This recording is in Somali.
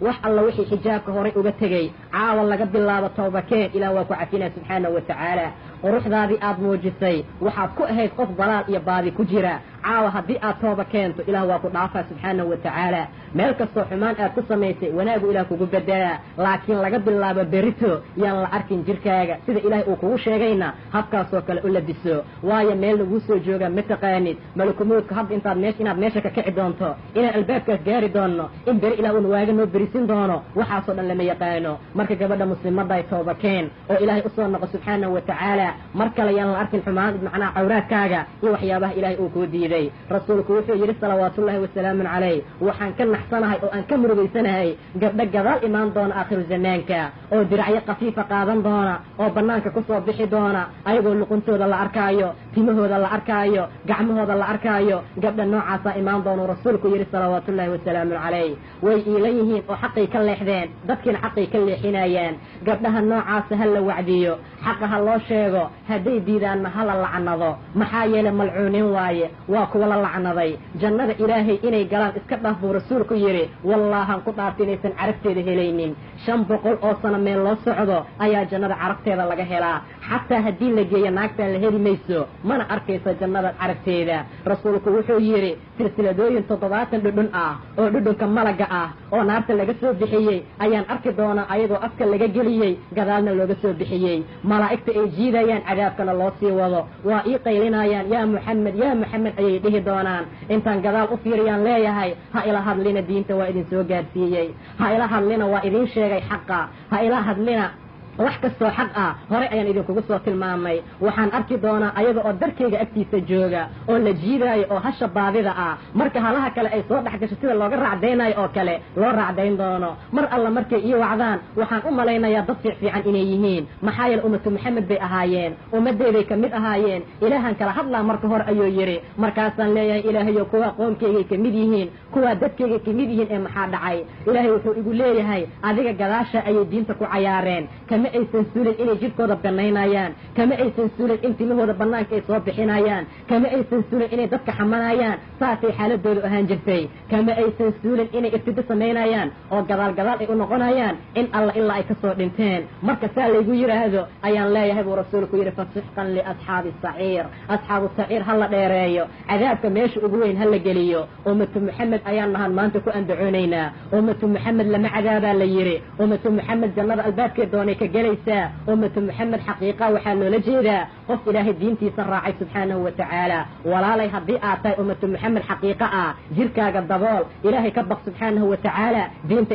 wax alla wixii xijaabka horay uga tegay caawa laga bilaabo toobakeen ilaah waa ku cafina subxaanahu wa tacaala quruxdaadii aad muujisay waxaad ku ahayd qof dalaal iyo baadi ku jira caawa haddii aad tooba keento ilaah waa ku dhaafaa subxaanahu wa tacaala meel kastoo xumaan aad ku samaysay wanaagu ilaah kugu bedelaa laakiin laga bilaabo berito yaan la arkin jirkaaga sida ilaahay uu kugu sheegayna habkaasoo kale u labiso waayo meel laguu soo jooga ma taqaanid malakumowdka hadda inaad meesha ka kici doonto inaan albaabkaas gaari doonno in beri ilaah uun waaga noo berisin doono waxaasoo dhan lama yaqaano marka gabadha muslimadday tooba keen oo ilaahay usoo noqo subxaanahu wa tacaala mar kale yaan la arkin xumaan macnaha cawraadkaaga iyo waxyaabaha ilaahay uu kuu diiday rasuulku wuxuu yidhi salawaatullaahi wasalaamun calayh waxaan ka naxsanahay oo aan ka murugaysanahay gabdho gadaal imaan doona aakhiru zamaanka oo diracyo khafiifa qaadan doona oo bannaanka ku soo bixi doona ayagoo luquntooda la arkaayo timahooda la arkaayo gacmahooda la arkaayo gabdha noocaasaa imaan doonuu rasuulku yidhi salawaatullaahi wasalaamun calayh way iilan yihiin oo xaqay ka leexdeen dadkiina xaqay ka leexinayaan gabdhaha noocaasa ha la wacdiyo xaqa ha loo sheego hadday diidaanna hala lacnado maxaa yeelay malcuunin waaye waa kuwa la lacnaday jannada ilaahay inay galaan iska dhaaf buu rasuulku yidhi wallaahan ku dhaarta inaysan carabteeda helaynin 500 oo sano meel loo socdo ayaa jannada carabteeda laga helaa xataa haddii la geeyo naagtaan la heli mayso mana arkayso jannada carabteeda rasuulku wuxuu yidhi silsiladooyin 70 dhudhun ah oo dhudhunka malaga ah oo naarta laga soo bixiyey ayaan arki doonaa ayagoo afka laga geliyey gadaalna looga soo bixiyey malaa'igta ay jiidayaan cadaabkana loo sii wado waa ii qaylinayaan yaa muxamed ayay dhihi doonaan intaan gadaal u fiiriyaan leeyahay ha ila hadlina diinta waa idin soo gaarsiiyey ha ila hadlina waa idin sheegay xaqa ha ila hadlina wax kastoo xaq ah hore ayaan idinkugu soo tilmaamay waxaan arki doonaa ayaga oo darkayga agtiisa jooga oo la jiidaayo oo hasha baadida ah marka halaha kale ay soo dhex gasho sida looga raacdaynayo oo kale loo raacdayn doono mar alla markay ii wacdaan waxaan u malaynayaa dad fiican inay yihiin maxaa yeele ummatu maxamed bay ahaayeen ummaddeeday ka mid ahaayeen ilaahan kala hadlaa marka hore ayuu yidhi markaasaan leeyahay ilaahayo kuwa qoomkaygay ka mid yihiin kuwaa dadkaygay ka mid yihiin ee maxaa dhacay ilaahay wuxuu igu leeyahay adiga gadaasha ayay diinta ku cayaareen kama aysan suulin inay jidhkooda banaynayaan kama aysan suulin in timahooda banaanka ay soo bixinayaan kama aysan suulin inay dadka xamanayaan saasay xaaladoodu ahaan jirtay kama aysan suulin inay irtido samaynayaan oo gadaal ay u noqonayaan in alla ilaa ay kasoo dhinteen marka saa laygu yidhaahdo ayaan leeyahay buu rasuulku yidhi fasixqan liasxaabi saciir asxaabu saciir ha la dheereeyo cadaabka meesha ugu weyn ha la geliyo ummatu maxamed ayaan nahan maanta ku andacoonaynaa ummatu maxamed lama cadaabaa la yidhi ummatu maxamed jannada albaabkee doonay ka gelaysaa ummatu maxamed xaqiiqa waxaa loola jeedaa qof ilaahay diintiisa raacay subxaanahu wa tacaala walaalay haddii aad tahay ummatu maxamed xaqiiqa ah jirkaaga dabool ilaahay ka baq subxaanahu wa tacaala diinta